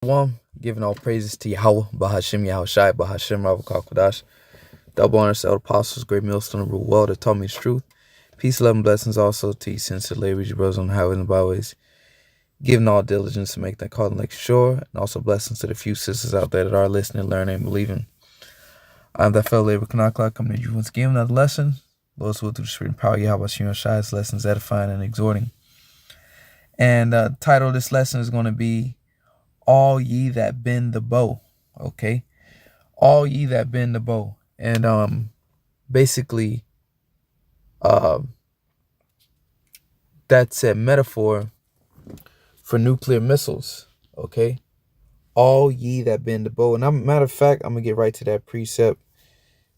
One, giving all praises to Yahawah, BAHASHAM, YAHAWASHI, BAHASHAM, RAWCHAA, QADASH. Double honors to all apostles, great millstone, rule well that taught me the truth. Peace, love, and blessings also to you, sincere ladies, your brothers on the highways and byways. Giving all diligence to make that call and like sure, and also blessings to the few sisters out there that are listening, learning, and believing. I'm that fellow labor Kanakla coming to you once again with another lesson. Lord's will through the spirit and power, YAHAWASHI, YAHAWASHI's lessons edifying and exhorting. And the title of this lesson is going to be All Ye That Bend the Bow. Okay? All ye that bend the bow. And basically that's a metaphor for nuclear missiles. Okay? All ye that bend the bow. And matter of fact, I'm gonna get right to that precept.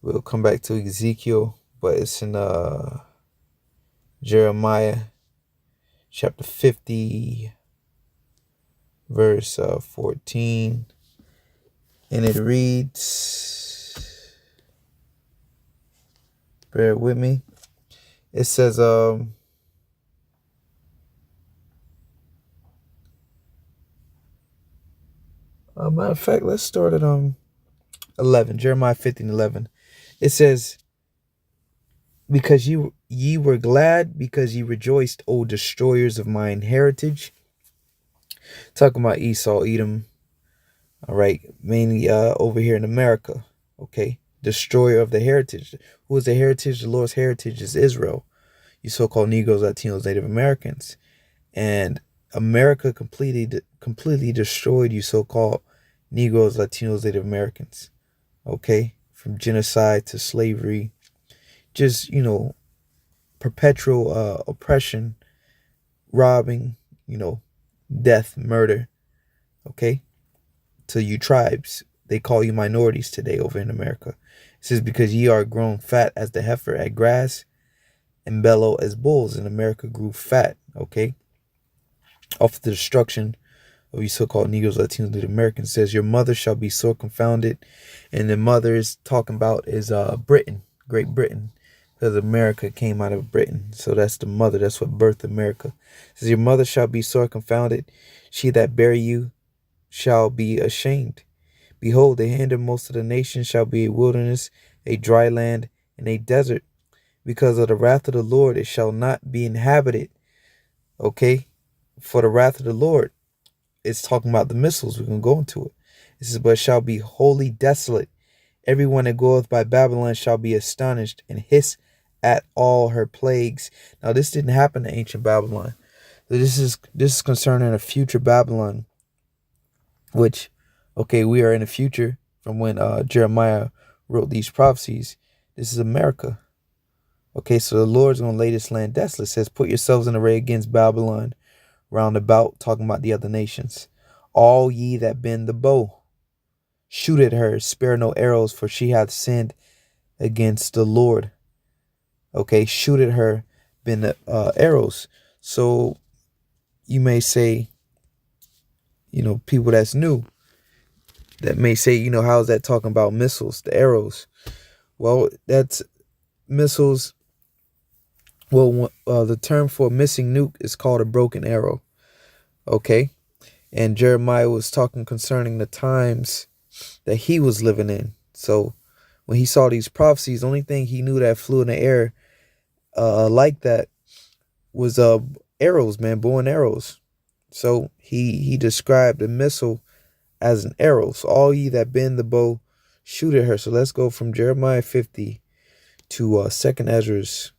We'll come back to Ezekiel, but it's in Jeremiah chapter 50 verse 14, and it reads, bear with me, it says matter of fact, let's start at 11, Jeremiah 50:11. It says, because ye were glad, because ye rejoiced, O destroyers of mine heritage. Talking about Esau, Edom, all right, mainly over here in America. Okay, destroyer of the heritage. Who is the heritage? The Lord's heritage is Israel. You so-called Negroes, Latinos, Native Americans. And America completely destroyed you so-called Negroes, Latinos, Native Americans. Okay, from genocide to slavery, just, perpetual oppression, robbing, death, murder. Okay, to you tribes, they call you minorities today over in America. It says, because ye are grown fat as the heifer at grass, and bellow as bulls. And America grew fat. Okay, off the destruction of you so-called Negroes, Latinos, Native Americans. It says, your mother shall be sore confounded. And the mother is talking about is Britain, Great Britain, because America came out of Britain. So that's the mother. That's what birthed America. It says, your mother shall be sore confounded. She that bare you shall be ashamed. Behold, the hindermost of the nations shall be a wilderness, a dry land, and a desert. Because of the wrath of the Lord, it shall not be inhabited. Okay? For the wrath of the Lord, it's talking about the missiles. We're going to go into it. It says, but it shall be wholly desolate. Everyone that goeth by Babylon shall be astonished and hiss at all her plagues. Now, this didn't happen in ancient Babylon. So this is concerning a future Babylon, which, okay, we are in the future from when Jeremiah wrote these prophecies. This is America. Okay, so the Lord's going to lay this land desolate. It says, put yourselves in array against Babylon round about, talking about the other nations. All ye that bend the bow, shoot at her, spare no arrows, for she hath sinned against the Lord. Okay, shoot at her, bend the arrows. So you may say, people that's new, that may say, how is that talking about missiles, the arrows? Well, that's missiles. Well, the term for a missing nuke is called a broken arrow. Okay, and Jeremiah was talking concerning the times that he was living in. So when he saw these prophecies, the only thing he knew that flew in the air like that was arrows, man, bow and arrows. So he described a missile as an arrow. So all ye that bend the bow, shoot at her. So let's go from Jeremiah 50 to 2nd Ezra's,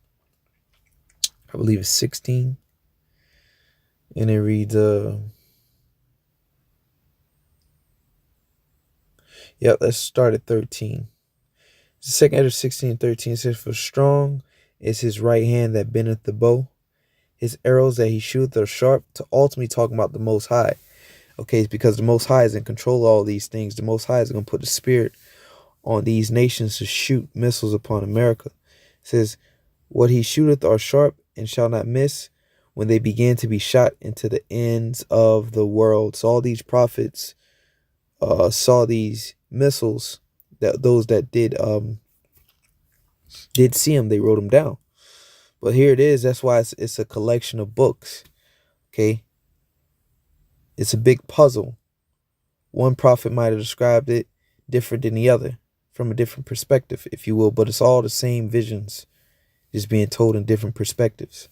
I believe it's 16. And it reads, let's start at 13. 2nd Ezra 16:13 says, for strong is his right hand that bendeth the bow. His arrows that he shooteth are sharp. To ultimately talking about the Most High. Okay, it's because the Most High is in control of all these things. The Most High is going to put the spirit on these nations to shoot missiles upon America. It says, what he shooteth are sharp and shall not miss, when they begin to be shot into the ends of the world. So all these prophets saw these missiles, that those that did see them, they wrote them down. But here it is. That's why it's a collection of books. Okay, it's a big puzzle. one prophet might have described it different than the other, from a different perspective, if you will, but it's all the same visions, just being told in different perspectives.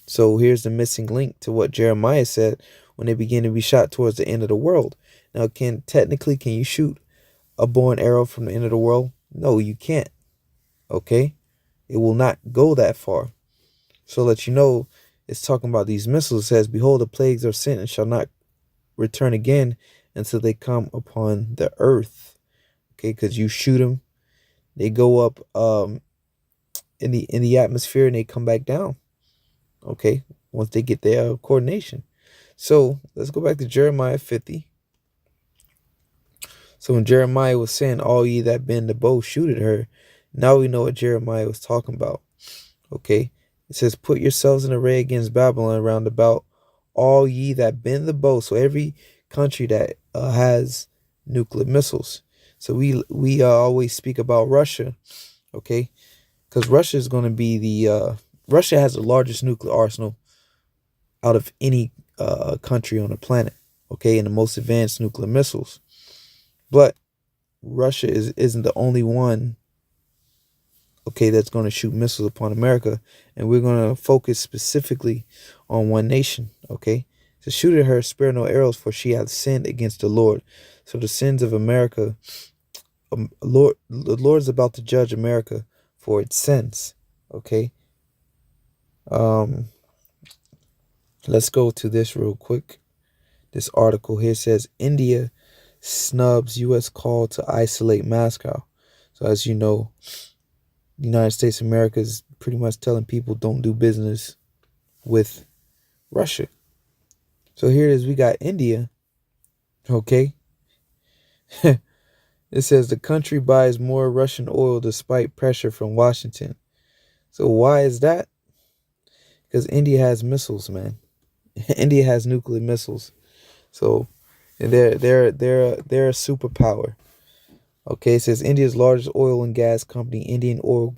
So here's the missing link to what Jeremiah said when they begin to be shot towards the end of the world. Now, can you shoot a bow and arrow from the end of the world? No, you can't. Okay? It will not go that far. So let you know, it's talking about these missiles. It says, behold, the plagues are sent and shall not return again until they come upon the earth. Okay, because you shoot them, they go up in the atmosphere and they come back down. Okay, once they get their coordination. So let's go back to Jeremiah 50. So when Jeremiah was saying, all ye that bend the bow, shoot at her, now we know what Jeremiah was talking about. Okay, it says, put yourselves in array against Babylon round about, all ye that bend the bow. So every country that has nuclear missiles. So we always speak about Russia, okay, because Russia is going to be the Russia has the largest nuclear arsenal out of any country on the planet, okay, and the most advanced nuclear missiles. But Russia isn't the only one, okay, that's going to shoot missiles upon America, and we're going to focus specifically on one nation, okay? To shoot at her, spare no arrows, for she hath sinned against the Lord. So the sins of America, the Lord is about to judge America for its sins, okay? Let's go to this real quick. This article here says, India snubs U.S. call to isolate Moscow. So as you know, the United States of America is pretty much telling people don't do business with Russia. So here it is. We got India. Okay. It says the country buys more Russian oil despite pressure from Washington. So why is that? Because India has missiles, man. India has nuclear missiles. So they're a superpower. Okay, it says India's largest oil and gas company, Indian Oil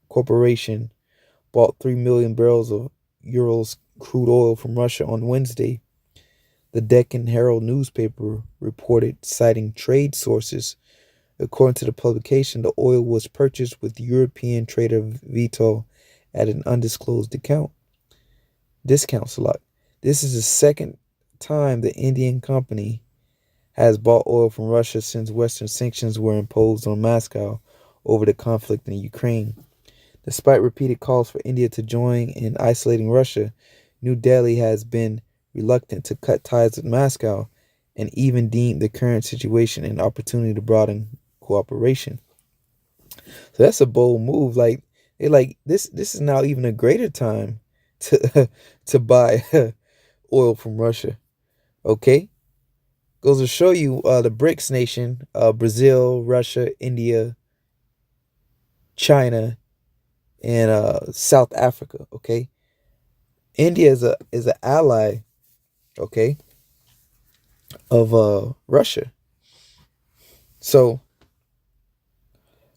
Corporation, bought 3 million barrels of Urals crude oil from Russia on Wednesday. The Deccan Herald newspaper reported, citing trade sources. According to the publication, the oil was purchased with European trader Vitol at an undisclosed discount slot. This is the second time the Indian company has bought oil from Russia since Western sanctions were imposed on Moscow over the conflict in Ukraine. Despite repeated calls for India to join in isolating Russia, New Delhi has been reluctant to cut ties with Moscow and even deemed the current situation an opportunity to broaden cooperation. So that's a bold move. Like this is now even a greater time to to buy oil from Russia. Okay? Goes to show you the BRICS nation, Brazil, Russia, India, China, and South Africa, okay? India is an ally, okay, of Russia. So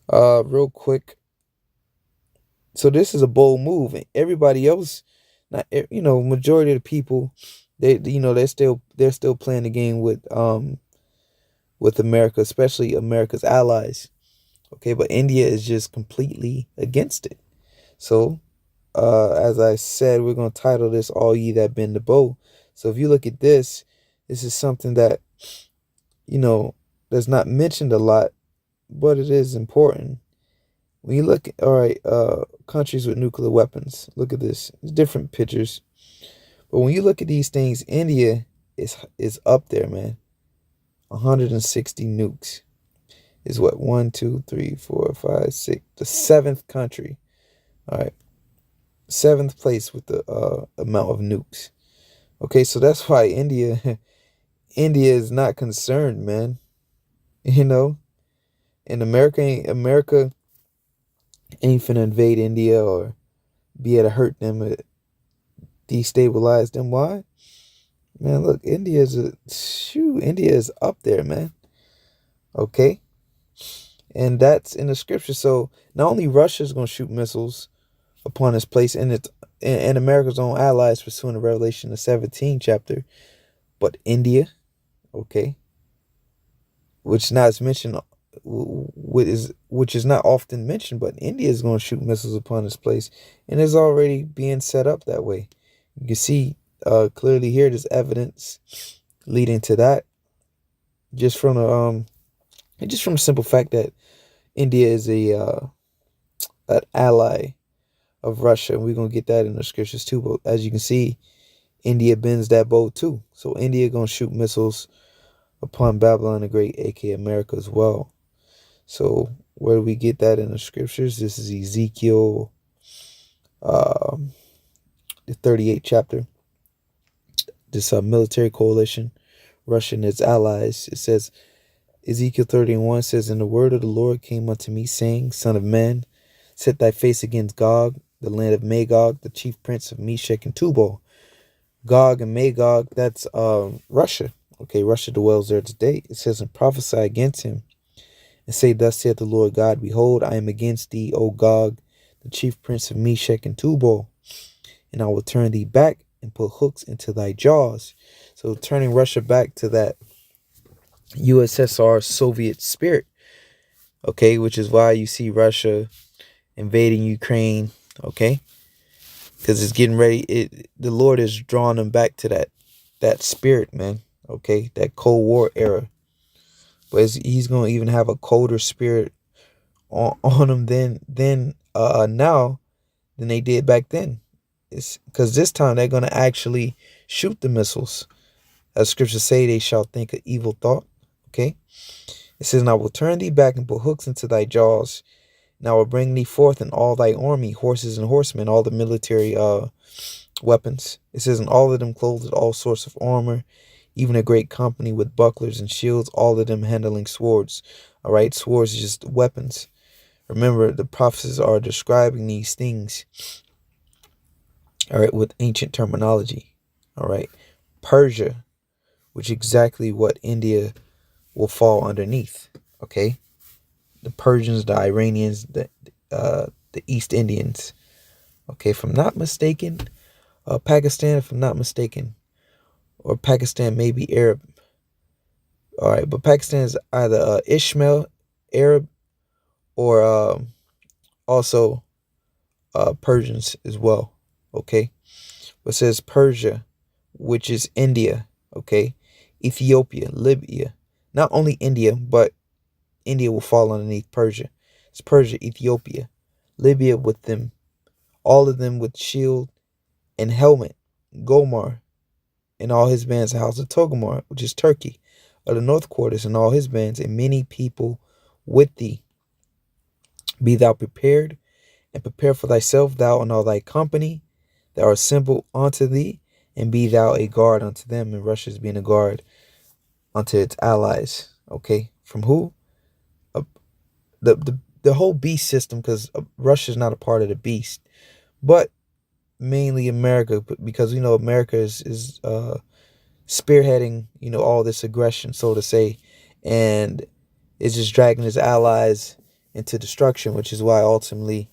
real quick, so this is a bold move. Everybody else, not majority of the people, they're still playing the game with America, especially America's allies. Okay, but India is just completely against it. So as I said, we're going to title this All Ye That Bend the Bow. So if you look at this is something that, that's not mentioned a lot, but it is important. When you look at, all right, countries with nuclear weapons, look at this. It's different pictures. But when you look at these things, India is up there, man. 160 nukes is what? 1, 2, 3, 4, 5, 6. The 7th country. All right. 7th place with the amount of nukes. Okay, so that's why India is not concerned, man. And America ain't finna invade India or be able to hurt them, or destabilize them. Why? Man, look, India is up there, man. Okay? And that's in the scripture. So not only Russia's gonna shoot missiles upon this place, and America's own allies pursuing the Revelation the 17th chapter, but India, okay, which not mentioned, which is not often mentioned, but India is going to shoot missiles upon this place, and it's already being set up that way. You can see clearly here there's evidence leading to that, just from the simple fact that India is an ally of Russia, and we're gonna get that in the scriptures too. But as you can see, India bends that boat too. So India gonna shoot missiles upon Babylon the Great, aka America, as well. So where do we get that in the scriptures? This is Ezekiel, the 38th chapter. This military coalition, Russia and its allies. It says, Ezekiel 31 says, "And the word of the Lord came unto me, saying, Son of man, set thy face against Gog, the land of Magog, the chief prince of Meshech and Tubal." Gog and Magog, that's Russia. Okay, Russia dwells there today. It says, "And prophesy against him, and say, Thus saith the Lord God, Behold, I am against thee, O Gog, the chief prince of Meshech and Tubal, and I will turn thee back and put hooks into thy jaws." So turning Russia back to that USSR Soviet spirit, okay, which is why you see Russia invading Ukraine, okay, because it's getting ready. The Lord is drawing them back to that spirit, man, okay, that Cold War era. But he's going to even have a colder spirit on them now than they did back then. It's because this time they're going to actually shoot the missiles. As scriptures say, they shall think an evil thought. Okay. It says, "And I will turn thee back and put hooks into thy jaws. And I will bring thee forth in all thy army, horses and horsemen," all the military weapons. It says, "And all of them clothed with all sorts of armor, even a great company with bucklers and shields, all of them handling swords." All right. Swords is just weapons. Remember, the prophets are describing these things, all right, with ancient terminology. All right. Persia, which is exactly what India will fall underneath. Okay. The Persians, the Iranians, the East Indians. Okay, if I'm not mistaken, Pakistan, if I'm not mistaken, or Pakistan may be Arab. All right, but Pakistan is either Ishmael, Arab, or also Persians as well. Okay, it says Persia, which is India. Okay, Ethiopia, Libya. Not only India, but India will fall underneath Persia. It's Persia, Ethiopia, Libya with them, all of them with shield and helmet. Gomar and all his bands, the house of Togomar, which is Turkey, of the north quarters, and all his bands, and many people with thee. Be thou prepared, and prepare for thyself, thou and all thy company that are assembled unto thee, and be thou a guard unto them. And Russia's being a guard unto its allies. Okay, from who? The whole beast system, because Russia's not a part of the beast, but mainly America, because America is spearheading all this aggression, so to say, and it's just dragging its allies into destruction, which is why ultimately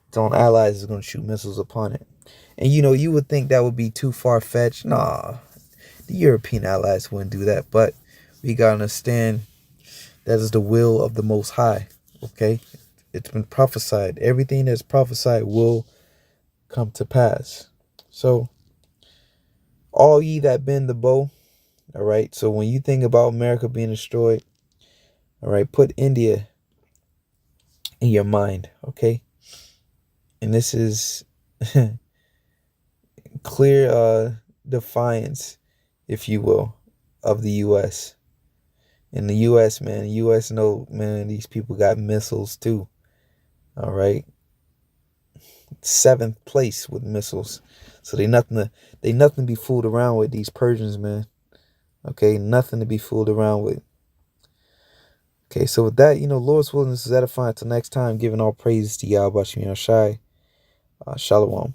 its own allies is going to shoot missiles upon it. And you would think that would be too far-fetched. Nah, the European allies wouldn't do that, but we gotta understand that is the will of the Most High. Okay, it's been prophesied. Everything that's prophesied will come to pass. So, all ye that bend the bow, all right. So when you think about America being destroyed, all right, put India in your mind, okay? And this is clear defiance, if you will, of the U.S. In the U.S., man, the U.S. know, man, these people got missiles too. All right, 7th place with missiles, so they nothing to be fooled around with. These Persians, man. Okay, nothing to be fooled around with. Okay, so with that, Lord's willing, this is edifying. Until next time, giving all praises to YAHAWASHI. Shalom.